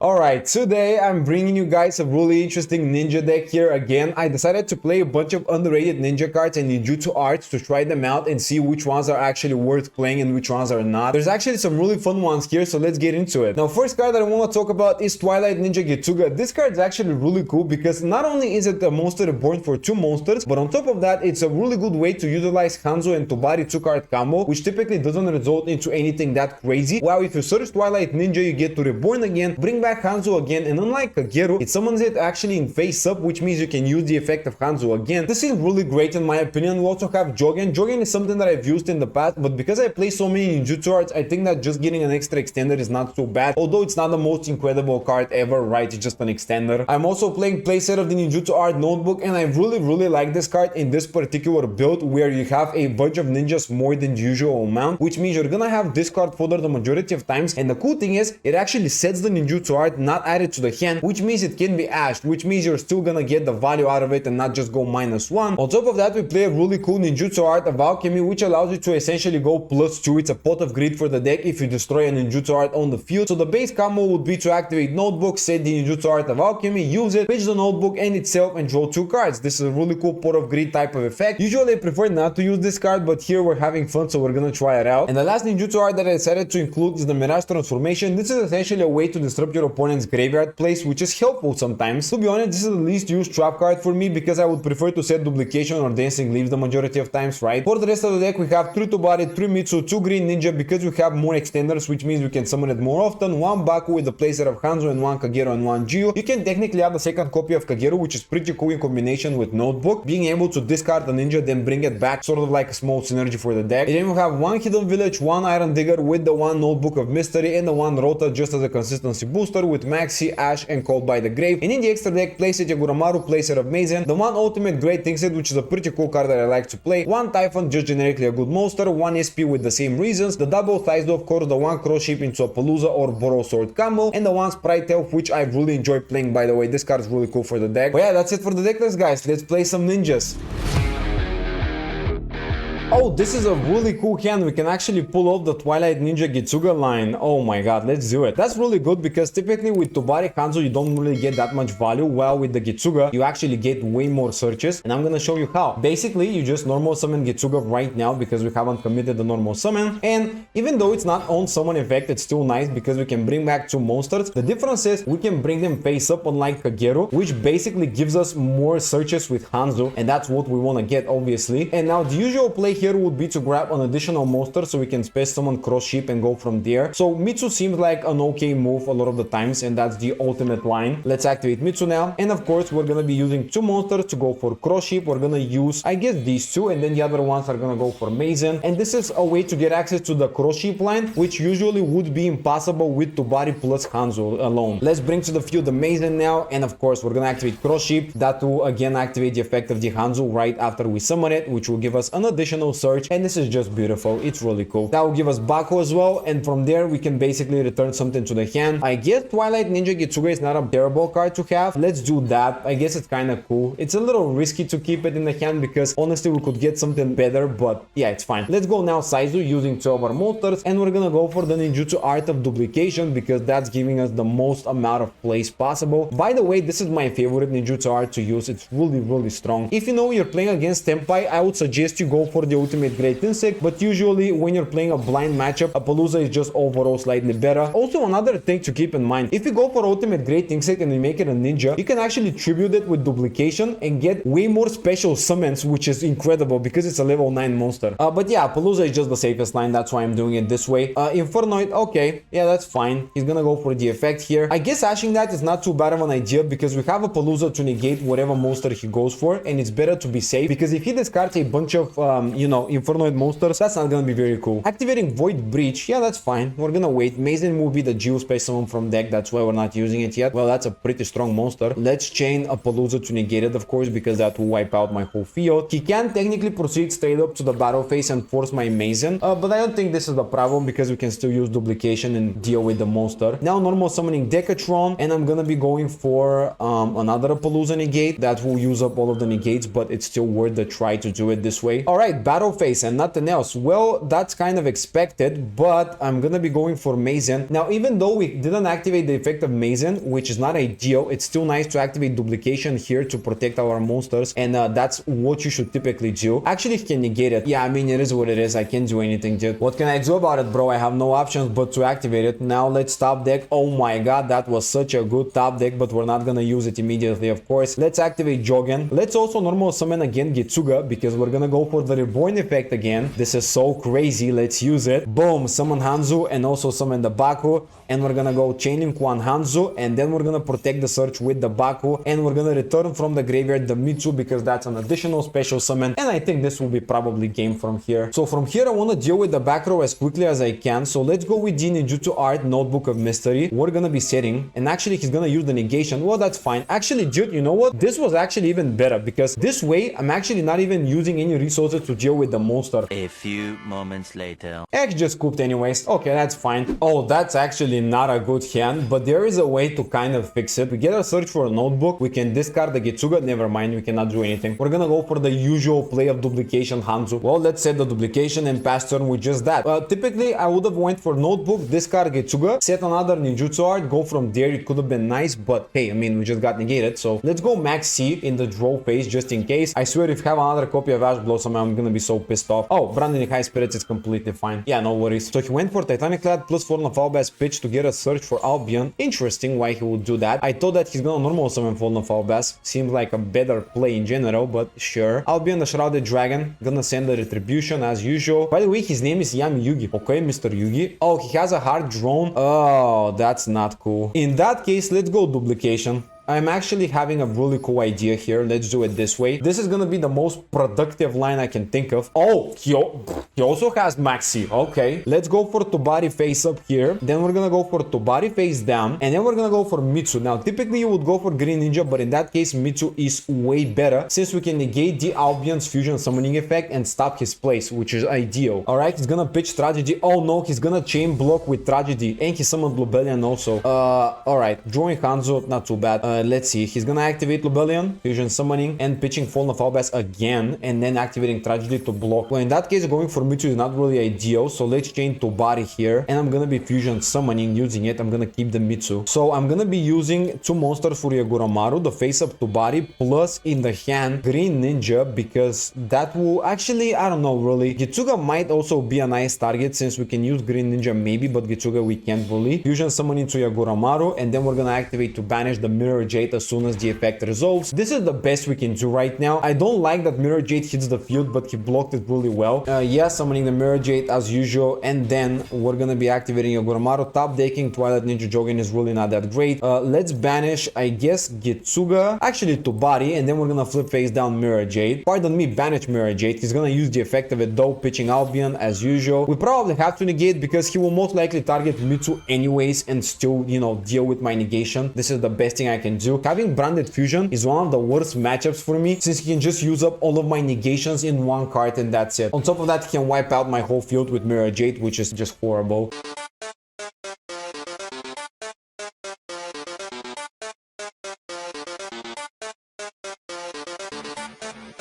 Alright, today I'm bringing you guys a really interesting ninja deck here again. I decided to play a bunch of underrated ninja cards and ninjutsu arts to try them out and see which ones are actually worth playing and which ones are not. There's actually some really fun ones here, so let's get into it. Now, first card that I want to talk about is Twilight Ninja Getsuga. This card is actually really cool because not only is it a monster reborn for 2 monsters, but on top of that, it's a really good way to utilize Hanzo and Tobari 2-card combo, which typically doesn't result into anything that crazy. While if you search Twilight Ninja, you get to reborn again, bring back Hanzo again, and unlike Kageru, it summons it actually in face up, which means you can use the effect of Hanzo again. This is really great in my opinion. We also have Jogen. Jogen is something that I've used in the past, but because I play so many ninjutsu arts, I think that just getting an extra extender is not so bad, although it's not the most incredible card ever, right? It's just an extender. I'm also playing playset of the ninjutsu art notebook, and I really like this card in this particular build where you have a bunch of ninjas more than the usual amount, which means you're gonna have this card fodder the majority of times. And the cool thing is it actually sets the ninjutsu art not added to the hand, which means it can be ashed, which means you're still gonna get the value out of it and not just go -1. On top of that, we play a really cool ninjutsu art of alchemy, which allows you to essentially go +2. It's a pot of greed for the deck if you destroy a ninjutsu art on the field. So the base combo would be to activate notebook, set the ninjutsu art of alchemy, use it, pitch the notebook and itself, and draw 2 cards. This is a really cool pot of greed type of effect. Usually I prefer not to use this card, but here we're having fun, so we're gonna try it out. And the last ninjutsu art that I decided to include is the Mirage Transformation. This is essentially a way to disrupt your opponent's graveyard place, which is helpful sometimes. To be honest, this is the least used trap card for me because I would prefer to set duplication or dancing leaves the majority of times, right? For the rest of the deck, we have 3 Tobari, 3 Mitsu, 2 Green Ninja because we have more extenders, which means we can summon it more often, 1 Baku with the playset of Hanzo and 1 Kageru and 1 Gyu. You can technically add a second copy of Kageru, which is pretty cool in combination with Notebook, being able to discard the ninja then bring it back, sort of like a small synergy for the deck. And then we have 1 Hidden Village, 1 Iron Digger with the 1 Notebook of Mystery and the 1 Rota just as a consistency booster with Maxi, Ash and Called by the Grave. And in the extra deck, playset Yaguramaru, playset of Mazen, the 1 Ultimate Great Thing Set, which is a pretty cool card that I like to play, 1 Typhon, just generically a good monster, 1 SP with the same reasons, the double Thaizo, of course, the 1 Cross Ship into a Palooza or Borrow Sword combo, and the 1 Sprite Elf, which I really enjoy playing, by the way. This card is really cool for the deck. But yeah, that's it for the deck list, guys. Let's play some ninjas. Oh, this is a really cool hand. We can actually pull off the Twilight Ninja Getsuga line. Oh my god, let's do it. That's really good because typically with Tobari Hanzo you don't really get that much value, while with the Getsuga you actually get way more searches, and I'm gonna show you how. Basically, you just normal summon Getsuga right now because we haven't committed the normal summon, and even though it's not on summon effect, it's still nice because we can bring back 2 monsters. The difference is we can bring them face up, unlike Kageru, which basically gives us more searches with Hanzo, and that's what we want to get, obviously. And now the usual play here would be to grab an additional monster so we can space summon Cross Ship and go from there. So Mitsu seems like an okay move a lot of the times, and that's the ultimate line. Let's activate Mitsu now, and of course we're gonna be using 2 monsters to go for Cross Ship. We're gonna use, I guess, these 2, and then the other ones are gonna go for Mazen. And this is a way to get access to the Cross Ship line, which usually would be impossible with Tobari plus Hanzo alone. Let's bring to the field the Mazen now, and of course we're gonna activate Cross Ship. That will again activate the effect of the Hanzo right after we summon it, which will give us an additional search. And this is just beautiful. It's really cool. That will give us Baku as well, and from there we can basically return something to the hand. I guess Twilight Ninja Getsuga is not a terrible card to have. Let's do that. I guess it's kind of cool. It's a little risky to keep it in the hand because honestly we could get something better, but yeah, it's fine. Let's go now Saizu using 2 of our monsters, and we're gonna go for the ninjutsu art of duplication because that's giving us the most amount of plays possible. By the way, this is my favorite ninjutsu art to use. It's really strong. If you know you're playing against Tenpai, I would suggest you go for the ultimate Great Insect, but usually when you're playing a blind matchup, a Palooza is just overall slightly better. Also, another thing to keep in mind, if you go for ultimate Great Insect and you make it a ninja, you can actually tribute it with duplication and get way more special summons, which is incredible because it's a level 9 monster. But yeah, Palooza is just the safest line. That's why I'm doing it this way. Infernoid, okay, yeah, that's fine. He's gonna go for the effect here. I guess ashing that is not too bad of an idea because we have a Palooza to negate whatever monster he goes for, and it's better to be safe because if he discards a bunch of Infernoid monsters, that's not gonna be very cool. Activating Void Breach, yeah, that's fine. We're gonna wait. Mazen will be the Geo Space Summon from deck, that's why we're not using it yet. Well, that's a pretty strong monster. Let's chain a Palooza to negate it, of course, because that will wipe out my whole field. He can technically proceed straight up to the battle phase and force my Mazen, but I don't think this is the problem because we can still use duplication and deal with the monster. Now normal summoning Decatron, and I'm gonna be going for another Palooza negate that will use up all of the negates, but it's still worth the try to do it this way. Alright, battle Shadow Face and nothing else. Well, that's kind of expected, but I'm gonna be going for Mazen. Now, even though we didn't activate the effect of Mazen, which is not ideal, it's still nice to activate Duplication here to protect our monsters, and that's what you should typically do. Actually, he can negate it. Yeah, I mean, it is what it is. I can't do anything, dude. What can I do about it, bro? I have no options but to activate it. Now, let's top deck. Oh my god, that was such a good top deck, but we're not gonna use it immediately, of course. Let's activate Jogen. Let's also normal summon again Getsuga, because we're gonna go for the Reborn effect again. This is so crazy. Let's use it. Boom, summon Hanzo and also summon the Baku, and we're gonna go Chain Link 1 Hanzo, and then we're gonna protect the search with the Baku, and we're gonna return from the graveyard the Mitsu, because that's an additional special summon, and I think this will be probably game from here. So from here I want to deal with the back row as quickly as I can, so let's go with the Ninjutsu Art Notebook of Mystery. We're gonna be setting, and actually he's gonna use the negation. Well, that's fine. Actually, dude, you know what? This was actually even better, because this way I'm actually not even using any resources to deal with the monster. A few moments later. X just scooped anyways. Okay, that's fine. Oh, that's actually not a good hand, but there is a way to kind of fix it. We get a search for a notebook. We can discard the Getsuga. Never mind, we cannot do anything. We're gonna go for the usual play of Duplication Hanzo. Well, let's set the Duplication and pass turn with just that. Typically, I would have went for notebook, discard Getsuga, set another Ninjutsu Art, go from there. It could have been nice, but hey, I mean, we just got negated. So let's go Max C in the draw phase just in case. I swear, if I have another copy of Ash Blossom, I'm gonna be so pissed off. Oh, Brandon High Spirits is completely fine. Yeah, no worries. So he went for Titanic Lad plus Fallen of Albas pitch to get a search for Albion. Interesting why he would do that. I thought that he's gonna normal summon Fallen of Albas. Seems like a better play in general, but sure. Albion the Shrouded Dragon. Gonna send the Retribution as usual. By the way, his name is Yami Yugi. Okay, Mr. Yugi. Oh, he has a hard drone. Oh, that's not cool. In that case, let's go Duplication. I'm actually having a really cool idea here. Let's do it this way. This is gonna be the most productive line I can think of. Oh, he also has Maxi. Okay, let's go for Tobari face up here. Then we're gonna go for Tobari face down, and then we're gonna go for Mitsu. Now, typically you would go for Green Ninja, but in that case, Mitsu is way better since we can negate the Albion's fusion summoning effect and stop his place, which is ideal. All right, he's gonna pitch Tragedy. Oh no, he's gonna chain block with Tragedy, and he summoned Lubellion also. All right, drawing Hanzo, not too bad. Let's see, he's gonna activate Lubellion, fusion summoning, and pitching Fallen of Albas again, and then activating Tragedy to block. Well, in that case, going for Mitsu is not really ideal, so let's chain Tobari here, and I'm gonna be fusion summoning using it. I'm gonna keep the Mitsu. So I'm gonna be using two monsters for Yaguramaru, the face up Tobari, plus in the hand Green Ninja, because that will actually, I don't know really. Getsuga might also be a nice target since we can use Green Ninja maybe, but Getsuga we can't really. Fusion summoning to Yaguramaru, and then we're gonna activate to banish the Mirror Jade as soon as the effect resolves. This is the best we can do right now. I don't like that Mirror Jade hits the field, but he blocked it really well. Yeah, summoning the Mirror Jade as usual, and then we're gonna be activating Yaguramaru. Top decking Twilight Ninja Jogen is really not that great. Let's banish, I guess, Getsuga, actually Tobari, and then we're gonna flip face down Mirror Jade. Pardon me, banish Mirror Jade. He's gonna use the effect of it though, pitching Albion as usual. We probably have to negate because he will most likely target Mitsu anyways and still, you know, deal with my negation. This is the best thing I can do. Having Branded Fusion is one of the worst matchups for me since he can just use up all of my negations in one card and that's it. On top of that, he can wipe out my whole field with Mirror Jade, which is just horrible.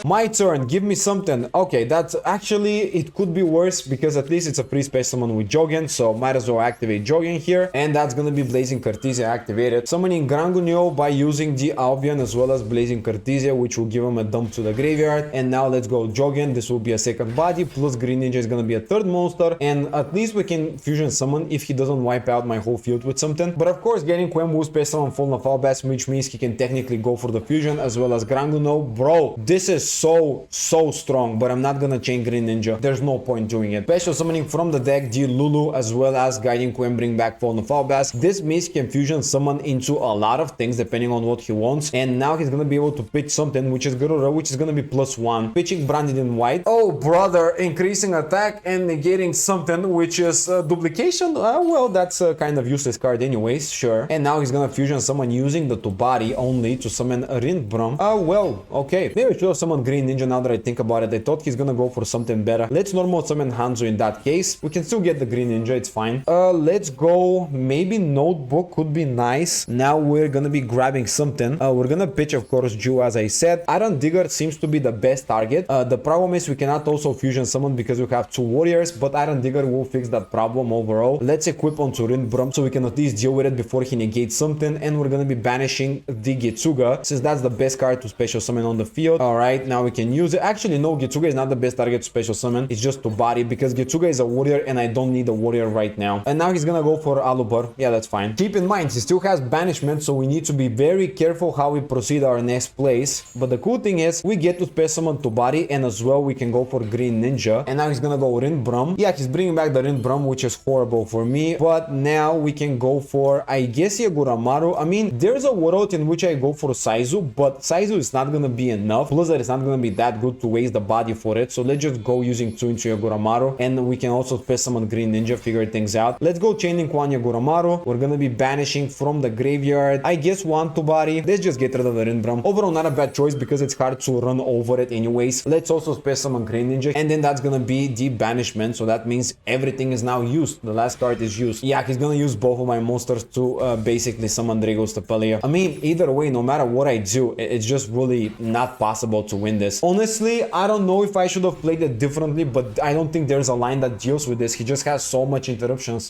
My turn, give me something. Okay, that's actually, it could be worse because at least it's a free space summon with Jogen, so might as well activate Jogen here. And that's gonna be Blazing Cartesia activated. Summoning Grangunyo by using the Albion as well as Blazing Cartesia, which will give him a dump to the graveyard. And now let's go Jogen. This will be a second body, plus Green Ninja is gonna be a third monster. And at least we can fusion summon if he doesn't wipe out my whole field with something. But of course, getting Quembu space summon Fallen of Albas, which means he can technically go for the fusion as well as Grangunyo. Bro, this is so strong, but I'm not gonna chain Green Ninja. There's no point doing it. Special summoning from the deck the Lulu as well as Guiding Queen bring back Fallen of Albas. This means he can fusion summon into a lot of things depending on what he wants, and now he's gonna be able to pitch something which is Garura, which is gonna be +1. Pitching Branded in white. Oh brother, increasing attack and negating something which is duplication. Well, that's a kind of useless card anyways, sure. And now he's gonna fusion summon using the Tobari only to summon a Rindbrum. Well, okay, maybe I should have summoned summon Green Ninja now that I think about it. I thought he's gonna go for something better. Let's normal summon Hanzo in that case. We can still get the Green Ninja, it's fine. Let's go. Maybe Notebook could be nice. Now we're gonna be grabbing something. We're gonna pitch, of course, Jew, as I said. Iron Digger seems to be the best target. The problem is we cannot also fusion summon because we have 2 warriors, but Iron Digger will fix that problem overall. Let's equip onto Rindbrum so we can at least deal with it before he negates something, and we're gonna be banishing the Getsuga since that's the best card to special summon on the field. Alright, now we can use it. Actually, no, Getsuga is not the best target to special summon. It's just to body because Getsuga is a warrior and I don't need a warrior right now. And now he's gonna go for Alubar. Yeah, that's fine. Keep in mind, he still has banishment, so we need to be very careful how we proceed our next place. But the cool thing is we get to special summon to body, and as well we can go for Green Ninja. And now he's gonna go Rindbrum. Yeah, he's bringing back the Rindbrum, which is horrible for me. But now we can go for, I guess, Yaguramaru. I mean, there's a world in which I go for Saizu, but Saizu is not gonna be enough. Plus that it's not gonna be that good to waste the body for it. So let's just go using 2 into Yaguramaru, and we can also special summon Green Ninja, figure things out. Let's go chaining Kwan Yaguramaru. We're gonna be banishing from the graveyard, I guess, 1 to body. Let's just get rid of the Rindbrum. Overall, not a bad choice because it's hard to run over it anyways. Let's also special summon Green Ninja, and then that's gonna be the banishment, so that means everything is now used. The last card is used. Yeah, he's gonna use both of my monsters to basically summon Dragos Tapelia. I mean, either way, no matter what I do, it's just really not possible to win this. Honestly, I don't know if I should have played it differently, but I don't think there's a line that deals with this. He just has so much interruptions.